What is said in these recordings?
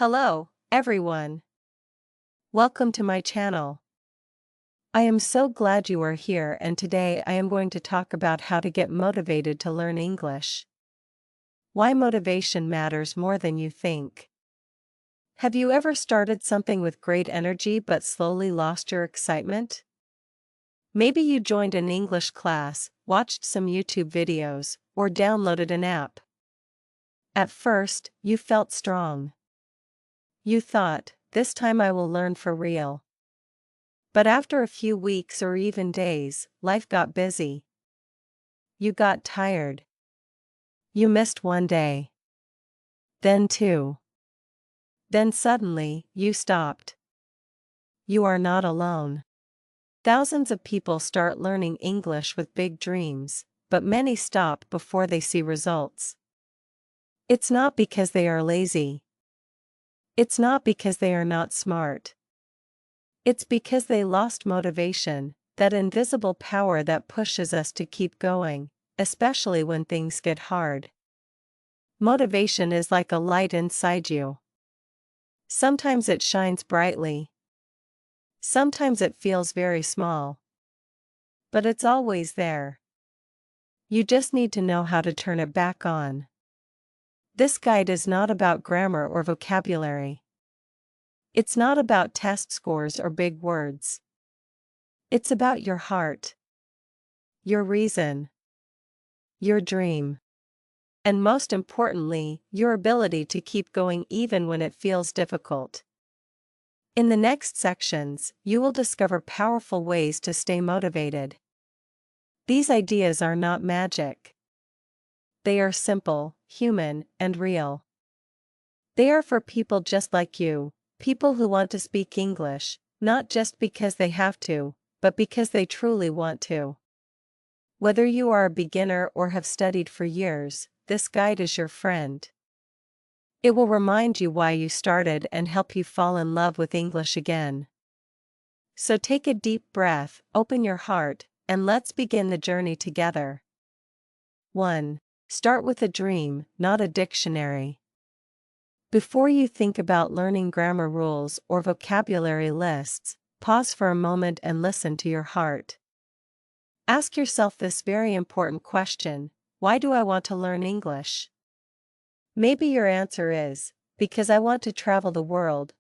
Hello, everyone. Welcome to my channel. I am so glad you are here, and today I am going to talk about how to get motivated to learn English. Why motivation matters more than you think. Have you ever started something with great energy but slowly lost your excitement? Maybe you joined an English class, watched some YouTube videos, or downloaded an app. At first, you felt strong. You thought, this time I will learn for real. But after a few weeks or even days, life got busy. You got tired. You missed one day. Then two. Then suddenly, you stopped. You are not alone. Thousands of people start learning English with big dreams, but many stop before they see results. It's not because they are lazy. It's not because they are not smart. It's because they lost motivation, that invisible power that pushes us to keep going, especially when things get hard. Motivation is like a light inside you. Sometimes it shines brightly. Sometimes it feels very small. But it's always there. You just need to know how to turn it back on. This guide is not about grammar or vocabulary. It's not about test scores or big words. It's about your heart, your reason, your dream, and most importantly, your ability to keep going even when it feels difficult. In the next sections, you will discover powerful ways to stay motivated. These ideas are not magic. They are simple, human, and real. They are for people just like you, people who want to speak English, not just because they have to, but because they truly want to. Whether you are a beginner or have studied for years, this guide is your friend. It will remind you why you started and help you fall in love with English again. So take a deep breath, open your heart, and let's begin the journey together. 1. Start with a dream, not a dictionary. Before you think about learning grammar rules or vocabulary lists, pause for a moment and listen to your heart. Ask yourself this very important question: why do I want to learn English? Maybe your answer is, because I want to travel the world,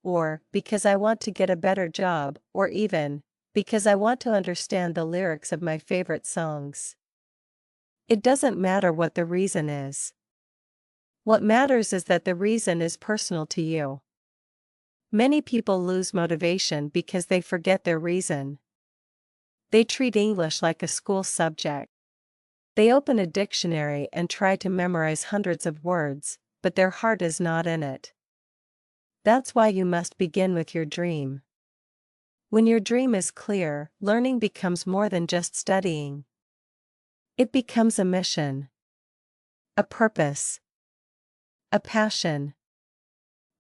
or because I want to get a better job, or even, because I want to understand the lyrics of my favorite songs. It doesn't matter what the reason is. What matters is that the reason is personal to you. Many people lose motivation because they forget their reason. They treat English like a school subject. They open a dictionary and try to memorize hundreds of words, but their heart is not in it. That's why you must begin with your dream. When your dream is clear, learning becomes more than just studying. It becomes a mission, a purpose, a passion.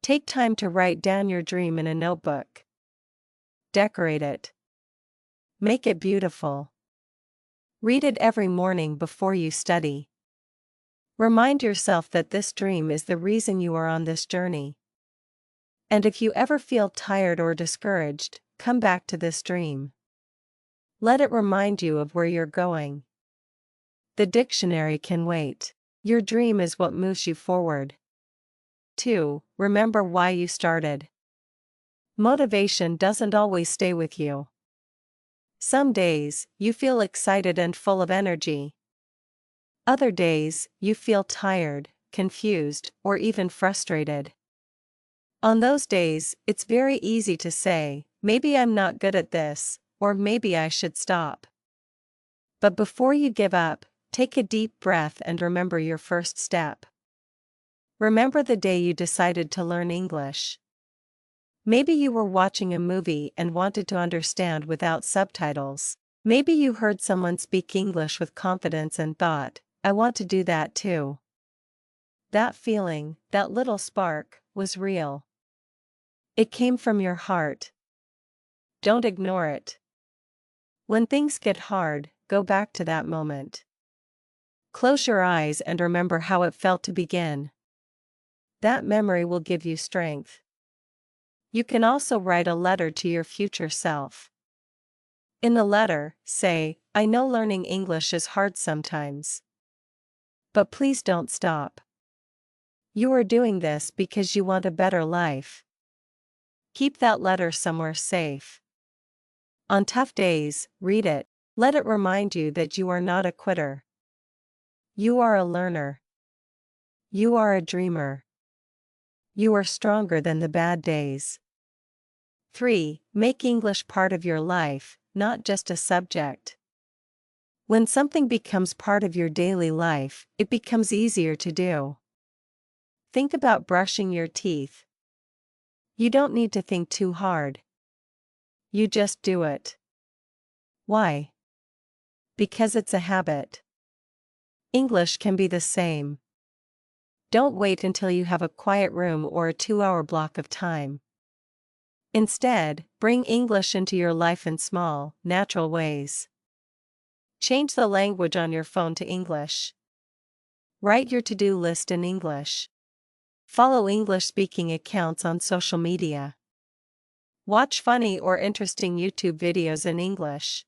Take time to write down your dream in a notebook. Decorate it. Make it beautiful. Read it every morning before you study. Remind yourself that this dream is the reason you are on this journey. And if you ever feel tired or discouraged, come back to this dream. Let it remind you of where you're going. The dictionary can wait. Your dream is what moves you forward. 2. Remember why you started. Motivation doesn't always stay with you. Some days, you feel excited and full of energy. Other days, you feel tired, confused, or even frustrated. On those days, it's very easy to say, maybe I'm not good at this, or maybe I should stop. But before you give up, take a deep breath and remember your first step. Remember the day you decided to learn English. Maybe you were watching a movie and wanted to understand without subtitles. Maybe you heard someone speak English with confidence and thought, I want to do that too. That feeling, that little spark, was real. It came from your heart. Don't ignore it. When things get hard, go back to that moment. Close your eyes and remember how it felt to begin. That memory will give you strength. You can also write a letter to your future self. In the letter, say, "I know learning English is hard sometimes. But please don't stop. You are doing this because you want a better life." Keep that letter somewhere safe. On tough days, read it. Let it remind you that you are not a quitter. You are a learner. You are a dreamer. You are stronger than the bad days. 3. Make English part of your life, not just a subject. When something becomes part of your daily life, it becomes easier to do. Think about brushing your teeth. You don't need to think too hard. You just do it. Why? Because it's a habit. English can be the same. Don't wait until you have a quiet room or a 2-hour block of time. Instead, bring English into your life in small, natural ways. Change the language on your phone to English. Write your to-do list in English. Follow English-speaking accounts on social media. Watch funny or interesting YouTube videos in English.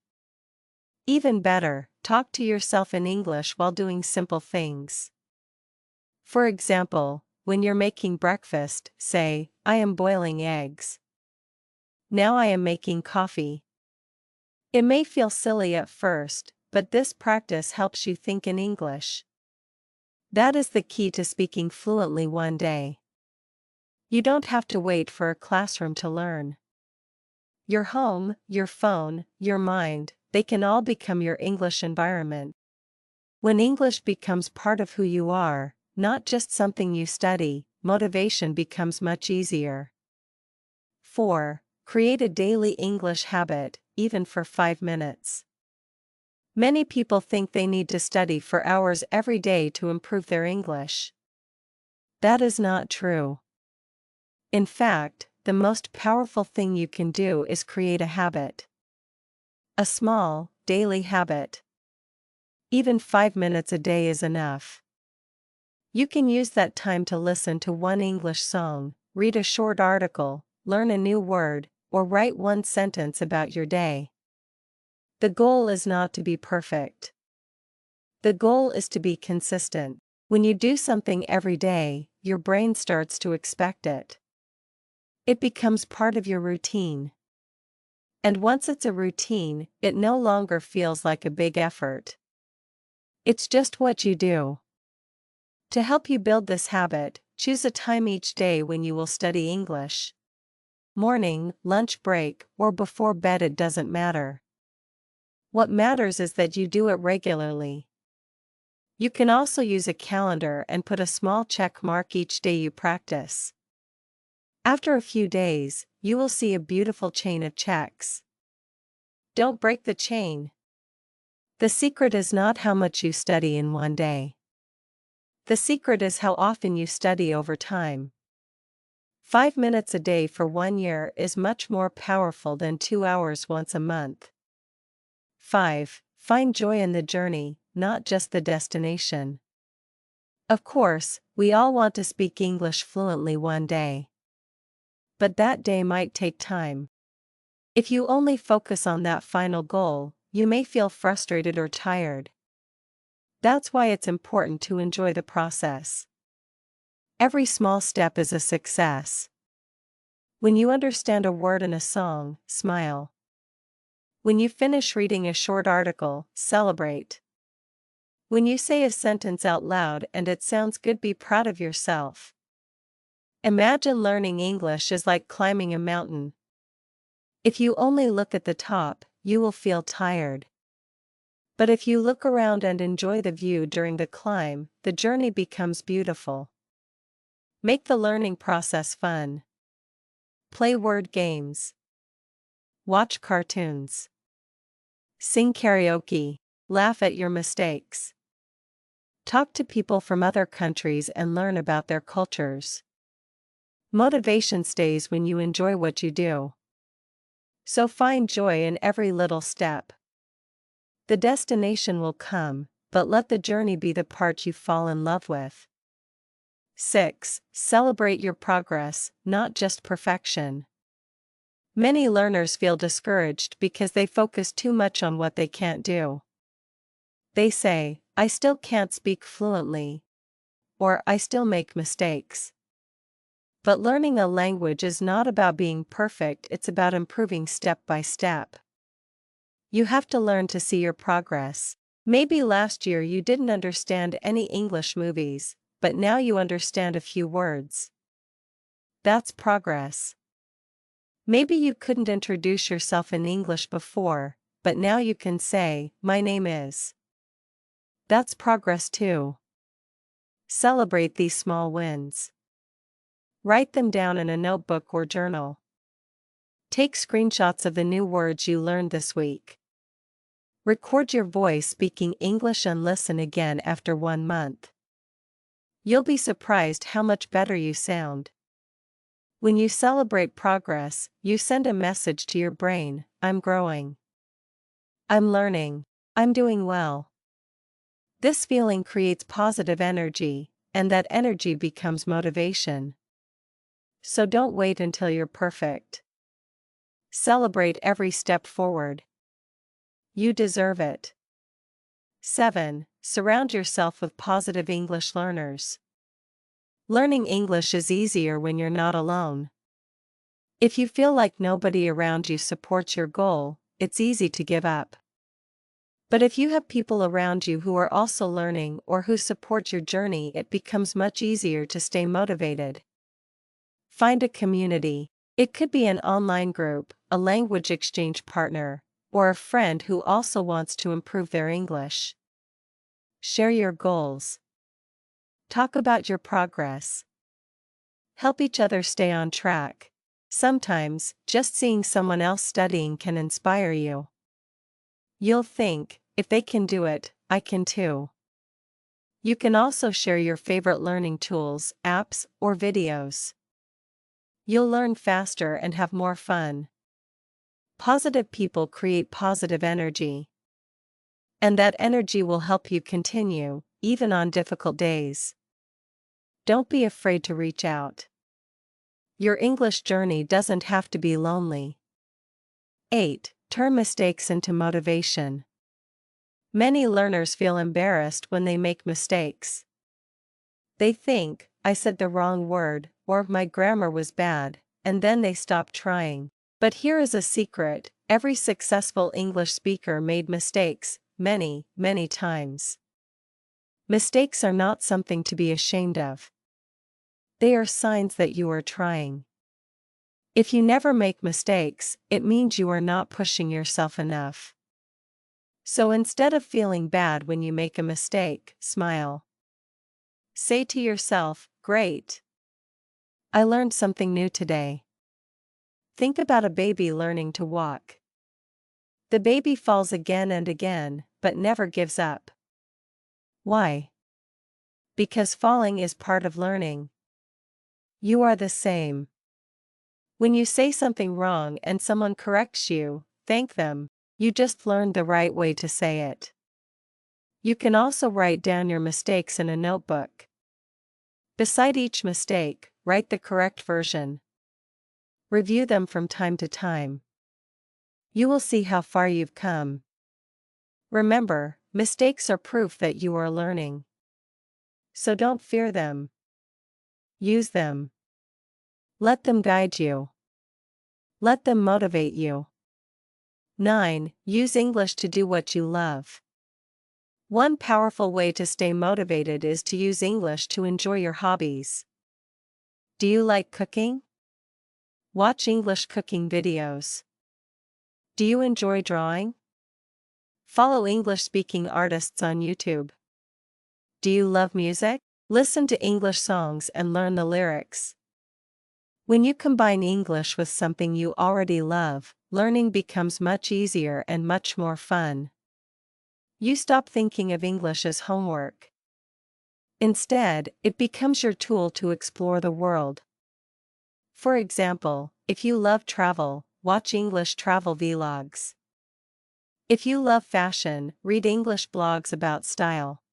Even better, talk to yourself in English while doing simple things. For example, when you're making breakfast, say, "I am boiling eggs. Now I am making coffee." It may feel silly at first, but this practice helps you think in English. That is the key to speaking fluently one day. You don't have to wait for a classroom to learn. Your home, your phone, your mind, they can all become your English environment. When English becomes part of who you are, not just something you study, motivation becomes much easier. 4. Create a daily English habit, even for 5 minutes. Many people think they need to study for hours every day to improve their English. That is not true. In fact, the most powerful thing you can do is create a habit. A small, daily habit. Even 5 minutes a day is enough. You can use that time to listen to one English song, read a short article, learn a new word, or write one sentence about your day. The goal is not to be perfect. The goal is to be consistent. When you do something every day, your brain starts to expect it. It becomes part of your routine. And once it's a routine, it no longer feels like a big effort. It's just what you do. To help you build this habit, choose a time each day when you will study English. Morning, lunch break, or before bed, it doesn't matter. What matters is that you do it regularly. You can also use a calendar and put a small check mark each day you practice. After a few days, you will see a beautiful chain of checks. Don't break the chain. The secret is not how much you study in one day. The secret is how often you study over time. 5 minutes a day for 1 year is much more powerful than 2 hours once a month. 5. Find joy in the journey, not just the destination. Of course, we all want to speak English fluently one day. But that day might take time. If you only focus on that final goal, you may feel frustrated or tired. That's why it's important to enjoy the process. Every small step is a success. When you understand a word in a song, smile. When you finish reading a short article, celebrate. When you say a sentence out loud and it sounds good, be proud of yourself. Imagine learning English is like climbing a mountain. If you only look at the top, you will feel tired. But if you look around and enjoy the view during the climb, the journey becomes beautiful. Make the learning process fun. Play word games. Watch cartoons. Sing karaoke. Laugh at your mistakes. Talk to people from other countries and learn about their cultures. Motivation stays when you enjoy what you do. So find joy in every little step. The destination will come, but let the journey be the part you fall in love with. 6. Celebrate your progress, not just perfection. Many learners feel discouraged because they focus too much on what they can't do. They say, "I still can't speak fluently," or "I still make mistakes." But learning a language is not about being perfect, it's about improving step by step. You have to learn to see your progress. Maybe last year you didn't understand any English movies, but now you understand a few words. That's progress. Maybe you couldn't introduce yourself in English before, but now you can say, "My name is." That's progress too. Celebrate these small wins. Write them down in a notebook or journal. Take screenshots of the new words you learned this week. Record your voice speaking English and listen again after 1 month. You'll be surprised how much better you sound. When you celebrate progress, you send a message to your brain: "I'm growing. I'm learning. I'm doing well." This feeling creates positive energy, and that energy becomes motivation. So don't wait until you're perfect. Celebrate every step forward. You deserve it. 7. Surround yourself with positive English learners. Learning English is easier when you're not alone. If you feel like nobody around you supports your goal, it's easy to give up. But if you have people around you who are also learning or who support your journey, it becomes much easier to stay motivated. Find a community. It could be an online group, a language exchange partner, or a friend who also wants to improve their English. Share your goals. Talk about your progress. Help each other stay on track. Sometimes, just seeing someone else studying can inspire you. You'll think, "If they can do it, I can too." You can also share your favorite learning tools, apps, or videos. You'll learn faster and have more fun. Positive people create positive energy. And that energy will help you continue, even on difficult days. Don't be afraid to reach out. Your English journey doesn't have to be lonely. 8. Turn mistakes into motivation. Many learners feel embarrassed when they make mistakes. They think, "I said the wrong word," or "my grammar was bad," and then they stop trying. But here is a secret: every successful English speaker made mistakes, many, many times. Mistakes are not something to be ashamed of. They are signs that you are trying. If you never make mistakes, it means you are not pushing yourself enough. So instead of feeling bad when you make a mistake, smile. Say to yourself, "Great. I learned something new today." Think about a baby learning to walk. The baby falls again and again, but never gives up. Why? Because falling is part of learning. You are the same. When you say something wrong and someone corrects you, thank them. You just learned the right way to say it. You can also write down your mistakes in a notebook. Beside each mistake, write the correct version. Review them from time to time. You will see how far you've come. Remember, mistakes are proof that you are learning. So don't fear them. Use them. Let them guide you. Let them motivate you. 9. Use English to do what you love. One powerful way to stay motivated is to use English to enjoy your hobbies. Do you like cooking? Watch English cooking videos. Do you enjoy drawing? Follow English-speaking artists on YouTube. Do you love music? Listen to English songs and learn the lyrics. When you combine English with something you already love, learning becomes much easier and much more fun. You stop thinking of English as homework. Instead, it becomes your tool to explore the world. For example, if you love travel, watch English travel vlogs. If you love fashion, read English blogs about style.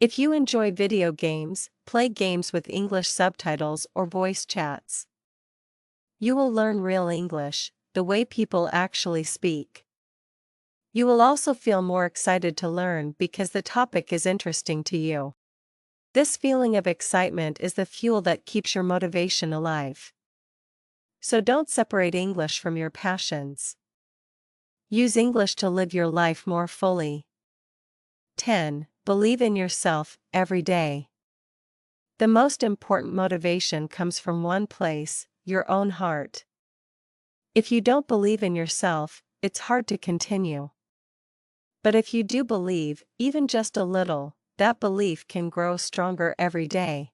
If you enjoy video games, play games with English subtitles or voice chats. You will learn real English, the way people actually speak. You will also feel more excited to learn because the topic is interesting to you. This feeling of excitement is the fuel that keeps your motivation alive. So don't separate English from your passions. Use English to live your life more fully. 10. Believe in yourself every day. The most important motivation comes from one place, your own heart. If you don't believe in yourself, it's hard to continue. But if you do believe, even just a little, that belief can grow stronger every day.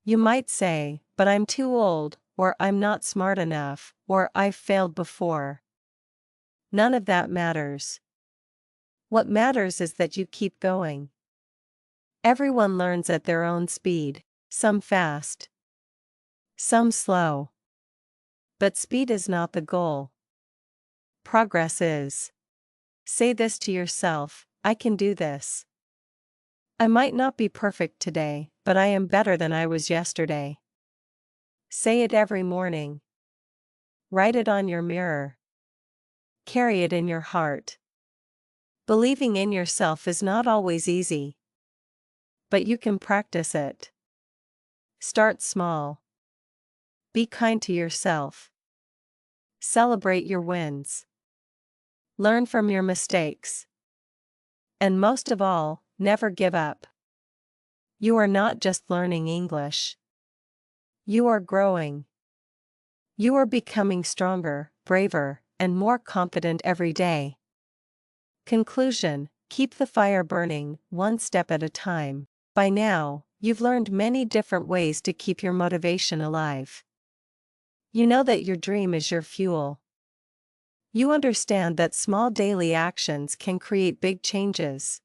You might say, "But I'm too old," or "I'm not smart enough," or "I've failed before." None of that matters. What matters is that you keep going. Everyone learns at their own speed, some fast, some slow. But speed is not the goal. Progress is. Say this to yourself: I can do this. I might not be perfect today, but I am better than I was yesterday. Say it every morning. Write it on your mirror. Carry it in your heart. Believing in yourself is not always easy. But you can practice it. Start small. Be kind to yourself. Celebrate your wins. Learn from your mistakes. And most of all, never give up. You are not just learning English. You are growing. You are becoming stronger, braver, and more confident every day. Conclusion: keep the fire burning, one step at a time. By now, you've learned many different ways to keep your motivation alive. You know that your dream is your fuel. You understand that small daily actions can create big changes.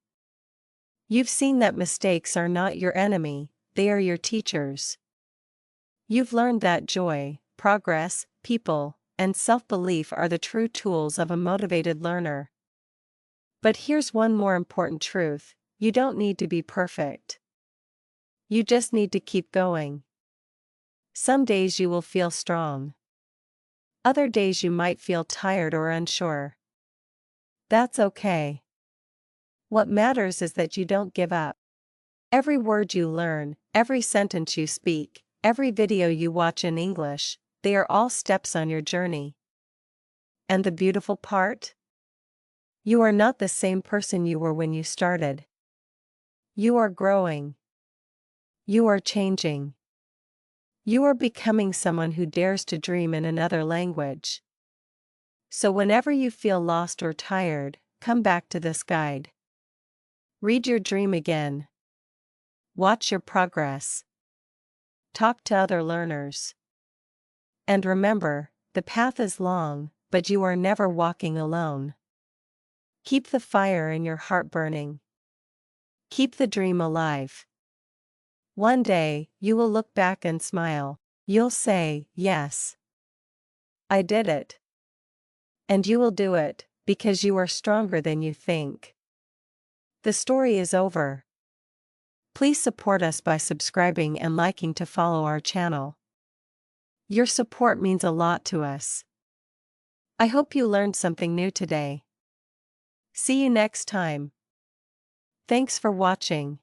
You've seen that mistakes are not your enemy, they are your teachers. You've learned that joy, progress, people, and self-belief are the true tools of a motivated learner. But here's one more important truth: you don't need to be perfect. You just need to keep going. Some days you will feel strong. Other days you might feel tired or unsure. That's okay. What matters is that you don't give up. Every word you learn, every sentence you speak, every video you watch in English, they are all steps on your journey. And the beautiful part? You are not the same person you were when you started. You are growing. You are changing. You are becoming someone who dares to dream in another language. So whenever you feel lost or tired, come back to this guide. Read your dream again. Watch your progress. Talk to other learners. And remember, the path is long, but you are never walking alone. Keep the fire in your heart burning. Keep the dream alive. One day, you will look back and smile. You'll say, "Yes, I did it." And you will do it, because you are stronger than you think. The story is over. Please support us by subscribing and liking to follow our channel. Your support means a lot to us. I hope you learned something new today. See you next time. Thanks for watching.